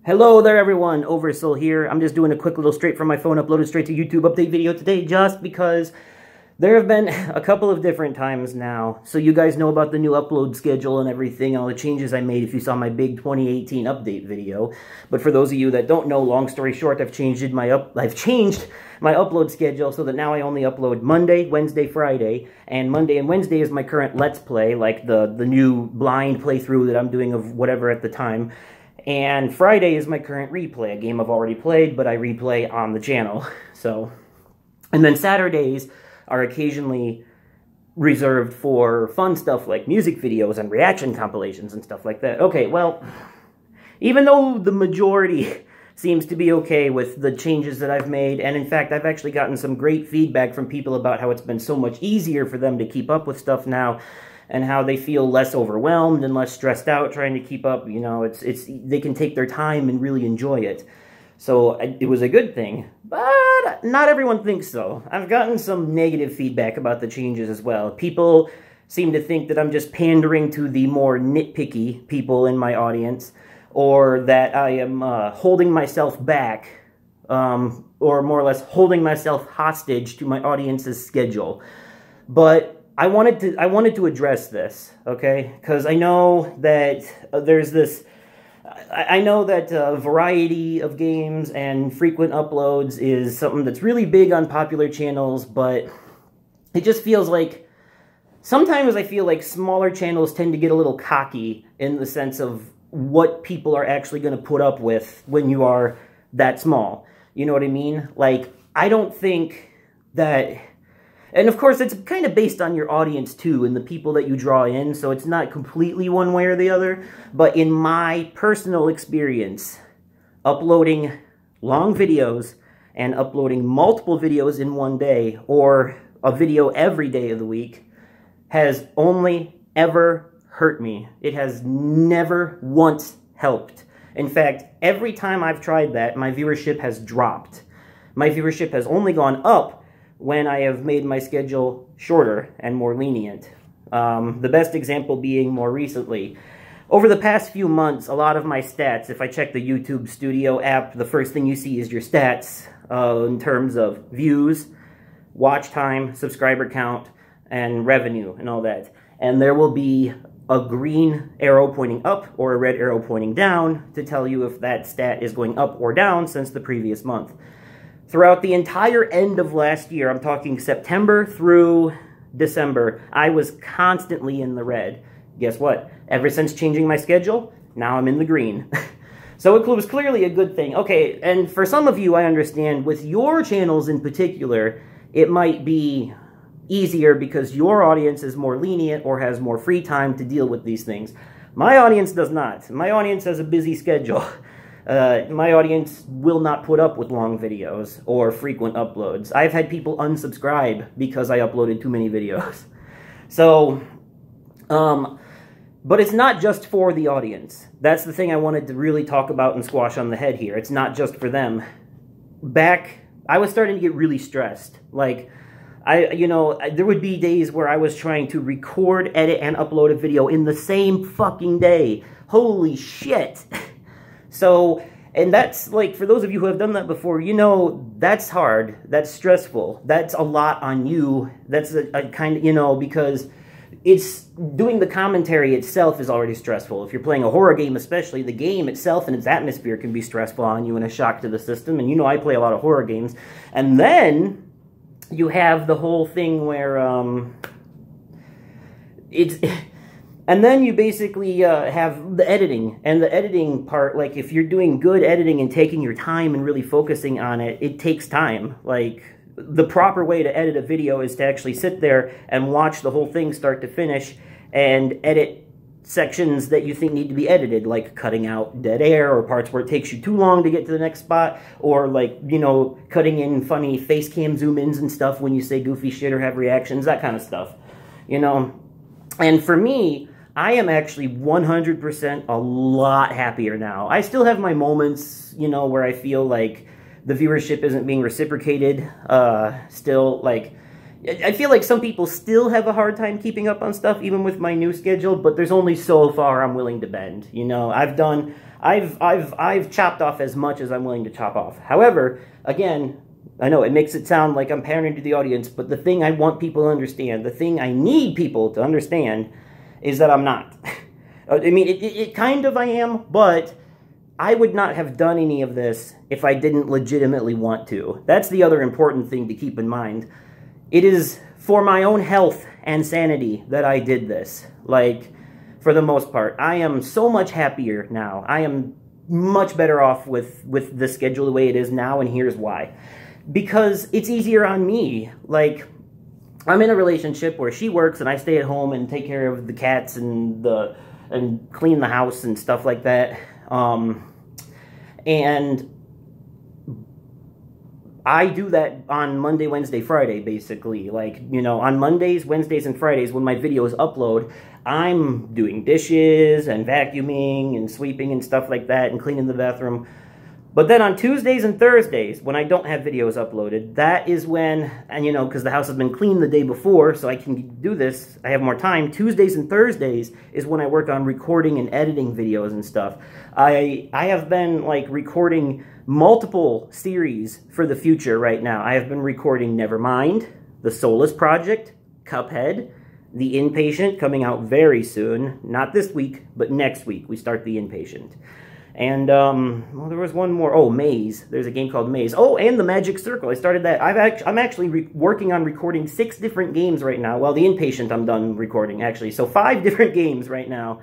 Hello there everyone, Oversoul here. I'm just doing a quick little straight from my phone uploaded straight to YouTube update video today just because there have been a couple of different times now. So you guys know about the new upload schedule and everything, all the changes I made if you saw my big 2018 update video. But for those of you that don't know, long story short, I've changed my upload schedule so that now I only upload Monday, Wednesday, Friday, and Monday and Wednesday is my current Let's Play, like the new blind playthrough that I'm doing of whatever at the time. And Friday is my current replay, a game I've already played, but I replay on the channel. So, and then Saturdays are occasionally reserved for fun stuff like music videos and reaction compilations and stuff like that. Okay, well, even though the majority seems to be okay with the changes that I've made, and in fact, I've actually gotten some great feedback from people about how it's been so much easier for them to keep up with stuff now, and how they feel less overwhelmed and less stressed out trying to keep up. You know, they can take their time and really enjoy it. So it was a good thing, but not everyone thinks so. I've gotten some negative feedback about the changes as well. People seem to think that I'm just pandering to the more nitpicky people in my audience, or that I am holding myself back, or more or less holding myself hostage to my audience's schedule. But I wanted to address this, okay? Because I know that there's this... I know that variety of games and frequent uploads is something that's really big on popular channels, but it just feels like... Sometimes I feel like smaller channels tend to get a little cocky in the sense of what people are actually going to put up with when you are that small. You know what I mean? Like, I don't think that... And of course, it's kind of based on your audience too, and the people that you draw in, so it's not completely one way or the other. But in my personal experience, uploading long videos and uploading multiple videos in one day, or a video every day of the week, has only ever hurt me. It has never once helped. In fact, every time I've tried that, my viewership has dropped. My viewership has only gone up when I have made my schedule shorter and more lenient. The best example being more recently. Over the past few months, a lot of my stats, if I check the YouTube Studio app, the first thing you see is your stats in terms of views, watch time, subscriber count, and revenue, and all that. And there will be a green arrow pointing up or a red arrow pointing down to tell you if that stat is going up or down since the previous month. Throughout the entire end of last year, I'm talking September through December, I was constantly in the red. Guess what? Ever since changing my schedule, now I'm in the green. So it was clearly a good thing. Okay, and for some of you, I understand, with your channels in particular, it might be easier because your audience is more lenient or has more free time to deal with these things. My audience does not. My audience has a busy schedule. My audience will not put up with long videos or frequent uploads. I've had people unsubscribe because I uploaded too many videos. So, but it's not just for the audience. That's the thing I wanted to really talk about and squash on the head here. It's not just for them. I was starting to get really stressed. Like, there would be days where I was trying to record, edit, and upload a video in the same fucking day. Holy shit. So, and that's, like, for those of you who have done that before, you know, that's hard, that's stressful, that's a lot on you, that's a kind of, you know, because it's, doing the commentary itself is already stressful. If you're playing a horror game especially, the game itself and its atmosphere can be stressful on you and a shock to the system, and you know I play a lot of horror games. And then you have the whole thing where, and then you basically have the editing, and the editing part, like, if you're doing good editing and taking your time and really focusing on it, it takes time. Like, the proper way to edit a video is to actually sit there and watch the whole thing start to finish and edit sections that you think need to be edited, like cutting out dead air or parts where it takes you too long to get to the next spot, or, like, you know, cutting in funny face cam zoom-ins and stuff when you say goofy shit or have reactions, that kind of stuff, you know. And for me, I am actually 100% a lot happier now. I still have my moments, you know, where I feel like the viewership isn't being reciprocated. Still, like, I feel like some people still have a hard time keeping up on stuff, even with my new schedule, but there's only so far I'm willing to bend. You know, I've chopped off as much as I'm willing to chop off. However, again, I know it makes it sound like I'm pandering to the audience, but the thing I want people to understand, the thing I need people to understand, is that I'm not. I mean, it kind of I am, but I would not have done any of this if I didn't legitimately want to. That's the other important thing to keep in mind. It is for my own health and sanity that I did this. Like, for the most part, I am so much happier now. I am much better off with the schedule the way it is now, and here's why. Because it's easier on me. Like, I'm in a relationship where she works and I stay at home and take care of the cats and clean the house and stuff like that. And I do that on Monday, Wednesday, Friday, basically. Like, you know, on Mondays, Wednesdays, and Fridays, when my videos upload, I'm doing dishes and vacuuming and sweeping and stuff like that and cleaning the bathroom. But then on Tuesdays and Thursdays, when I don't have videos uploaded, that is when, and you know, because the house has been cleaned the day before, so I can do this, I have more time. Tuesdays and Thursdays is when I work on recording and editing videos and stuff. I have been, like, recording multiple series for the future right now. I have been recording Nevermind, The Soulless Project, Cuphead, The Inpatient, coming out very soon. Not this week, but next week we start The Inpatient. And, well, there was one more. Oh, Maze. There's a game called Maze. Oh, and The Magic Circle. I started that. I'm actually working on recording 6 different games right now. Well, The Inpatient I'm done recording, actually. So 5 different games right now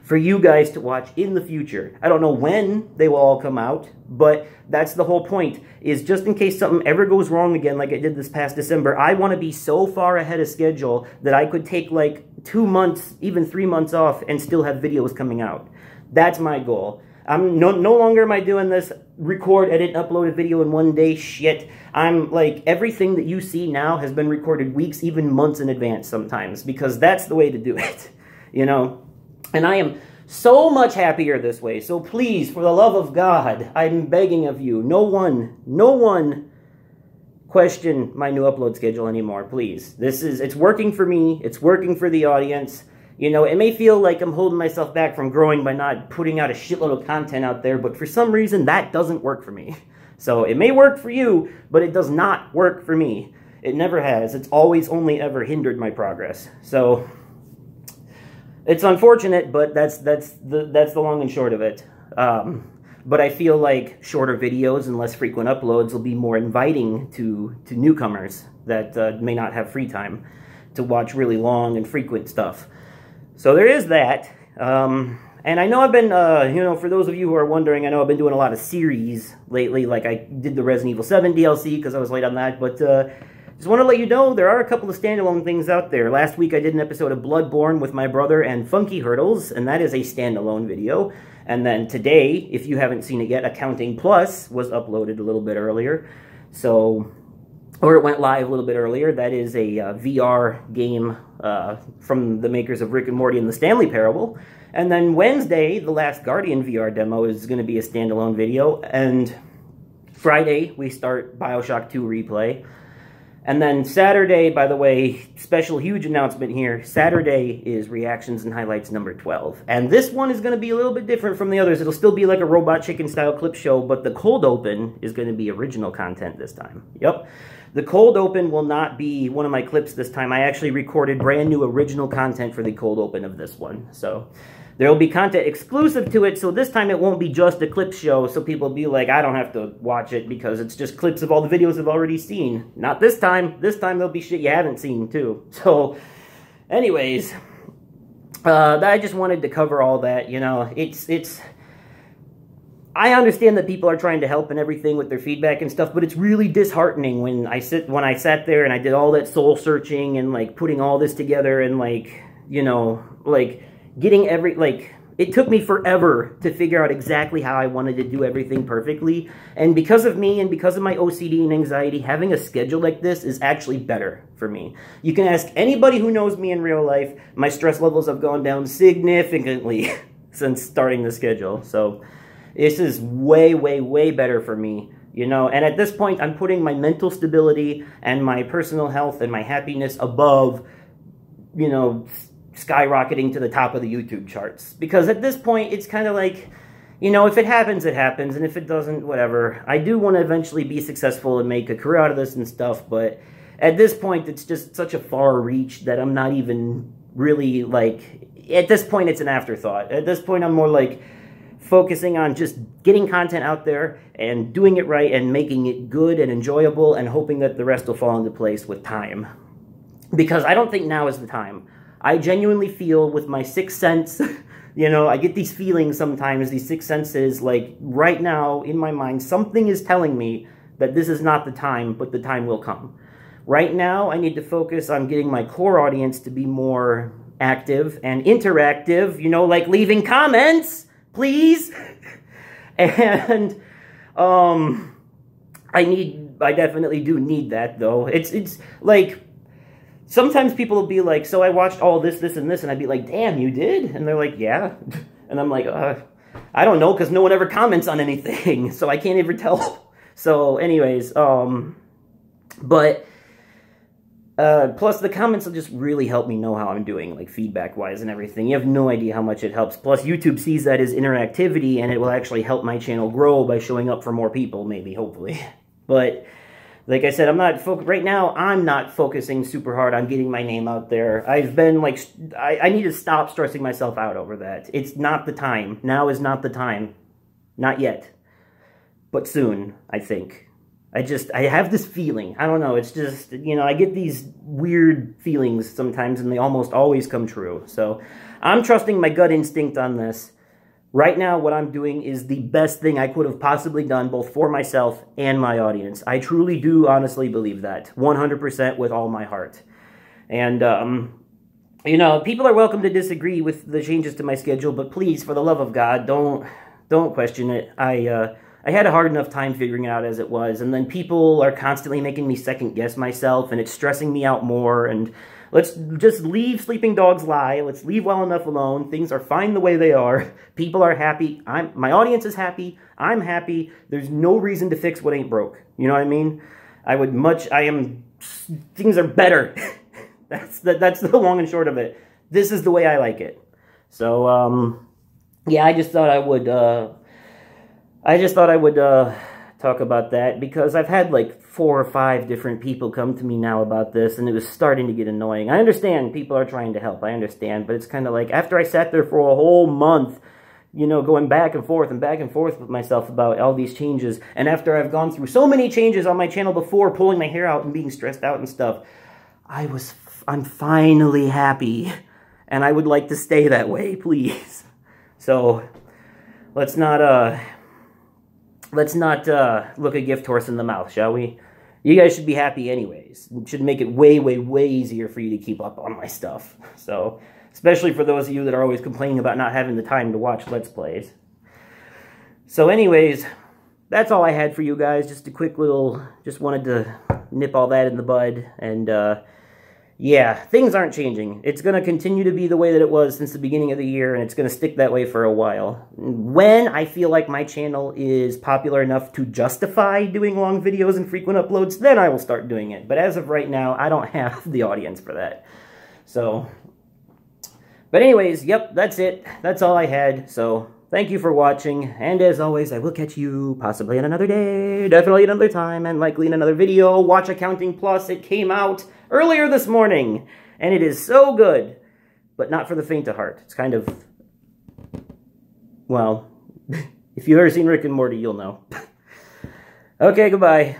for you guys to watch in the future. I don't know when they will all come out, but that's the whole point, is just in case something ever goes wrong again like I did this past December, I want to be so far ahead of schedule that I could take, like, 2 months, even 3 months off and still have videos coming out. That's my goal. I'm no longer am I doing this record, edit, upload a video in one day shit. I'm like, everything that you see now has been recorded weeks, even months in advance sometimes, because that's the way to do it, you know? And I am so much happier this way. So please, for the love of God, I'm begging of you, no one question my new upload schedule anymore, please. It's working for me. It's working for the audience. You know, it may feel like I'm holding myself back from growing by not putting out a shitload of content out there, but for some reason, that doesn't work for me. So it may work for you, but it does not work for me. It never has. It's always only ever hindered my progress. So it's unfortunate, but that's the long and short of it. But I feel like shorter videos and less frequent uploads will be more inviting to newcomers that may not have free time to watch really long and frequent stuff. So there is that, and I know I've been, you know, for those of you who are wondering, I know I've been doing a lot of series lately, like I did the Resident Evil 7 DLC because I was late on that, but just want to let you know there are a couple of standalone things out there. Last week I did an episode of Bloodborne with my brother and Funky Hurdles, and that is a standalone video. And then today, if you haven't seen it yet, Accounting Plus was uploaded a little bit earlier, so... or it went live a little bit earlier. That is a VR game from the makers of Rick and Morty and the Stanley Parable. And then Wednesday, The Last Guardian VR demo is going to be a standalone video. And Friday, we start Bioshock 2 Replay. And then Saturday, by the way, special huge announcement here. Saturday is Reactions and Highlights number 12. And this one is going to be a little bit different from the others. It'll still be like a Robot Chicken style clip show, but the cold open is going to be original content this time. Yep. The cold open will not be one of my clips this time. I actually recorded brand new original content for the cold open of this one. So there will be content exclusive to it, so this time it won't be just a clip show, so people will be like, I don't have to watch it because it's just clips of all the videos I've already seen. Not this time. This time there'll be shit you haven't seen, too. So, anyways, I just wanted to cover all that, you know. I understand that people are trying to help and everything with their feedback and stuff, but it's really disheartening when I sat there and I did all that soul searching and, like, putting all this together and, like, you know, like, getting it took me forever to figure out exactly how I wanted to do everything perfectly. And because of me and because of my OCD and anxiety, having a schedule like this is actually better for me. You can ask anybody who knows me in real life, my stress levels have gone down significantly since starting the schedule. So this is way, way, way better for me, you know? And at this point, I'm putting my mental stability and my personal health and my happiness above, you know, skyrocketing to the top of the YouTube charts. Because at this point, it's kind of like, you know, if it happens, it happens, and if it doesn't, whatever. I do want to eventually be successful and make a career out of this and stuff, but at this point, it's just such a far reach that I'm not even really, like, at this point, it's an afterthought. At this point, I'm more like focusing on just getting content out there and doing it right and making it good and enjoyable and hoping that the rest will fall into place with time. Because I don't think now is the time. I genuinely feel with my sixth sense, you know, I get these feelings sometimes, these sixth senses, like right now in my mind, something is telling me that this is not the time, but the time will come. Right now, I need to focus on getting my core audience to be more active and interactive, you know, like leaving comments, please. And I definitely do need that, though. It's like, sometimes people will be like, so I watched all this, and this, and I'd be like, damn, you did? And they're like, yeah. And I'm like, I don't know, because no one ever comments on anything, so I can't ever tell. So anyways, plus the comments will just really help me know how I'm doing, like feedback-wise and everything. You have no idea how much it helps. Plus, YouTube sees that as interactivity, and it will actually help my channel grow by showing up for more people, maybe, hopefully. But like I said, right now, I'm not focusing super hard on getting my name out there. I've been, like, I need to stop stressing myself out over that. It's not the time. Now is not the time. Not yet. But soon, I think. I have this feeling. I don't know, it's just, you know, I get these weird feelings sometimes, and they almost always come true. So, I'm trusting my gut instinct on this. Right now, what I'm doing is the best thing I could have possibly done, both for myself and my audience. I truly do honestly believe that, 100% with all my heart. And, you know, people are welcome to disagree with the changes to my schedule, but please, for the love of God, don't question it. I had a hard enough time figuring it out as it was, and then people are constantly making me second-guess myself, and it's stressing me out more, and let's just leave sleeping dogs lie. Let's leave well enough alone. Things are fine the way they are. People are happy. My audience is happy. I'm happy. There's no reason to fix what ain't broke. You know what I mean? Things are better. That's the long and short of it. This is the way I like it. So, yeah, I just thought I would talk about that, because I've had like 4 or 5 different people come to me now about this, and it was starting to get annoying. I understand people are trying to help, I understand, but it's kind of like, after I sat there for a whole month, you know, going back and forth with myself about all these changes, and after I've gone through so many changes on my channel before, pulling my hair out and being stressed out and stuff, I'm finally happy, and I would like to stay that way, please. So, let's not look a gift horse in the mouth, shall we? You guys should be happy anyways. It should make it way, way, way easier for you to keep up on my stuff. So, especially for those of you that are always complaining about not having the time to watch Let's Plays. So anyways, that's all I had for you guys. Just a quick little, just wanted to nip all that in the bud. And, yeah, things aren't changing. It's going to continue to be the way that it was since the beginning of the year, and it's going to stick that way for a while. When I feel like my channel is popular enough to justify doing long videos and frequent uploads, then I will start doing it. But as of right now, I don't have the audience for that. So, but anyways, yep, that's it. That's all I had. So, thank you for watching, and as always, I will catch you possibly in another day, definitely another time, and likely in another video. Watch Accounting Plus. It came out earlier this morning, and it is so good, but not for the faint of heart. It's kind of, well, if you've ever seen Rick and Morty, you'll know. Okay, goodbye.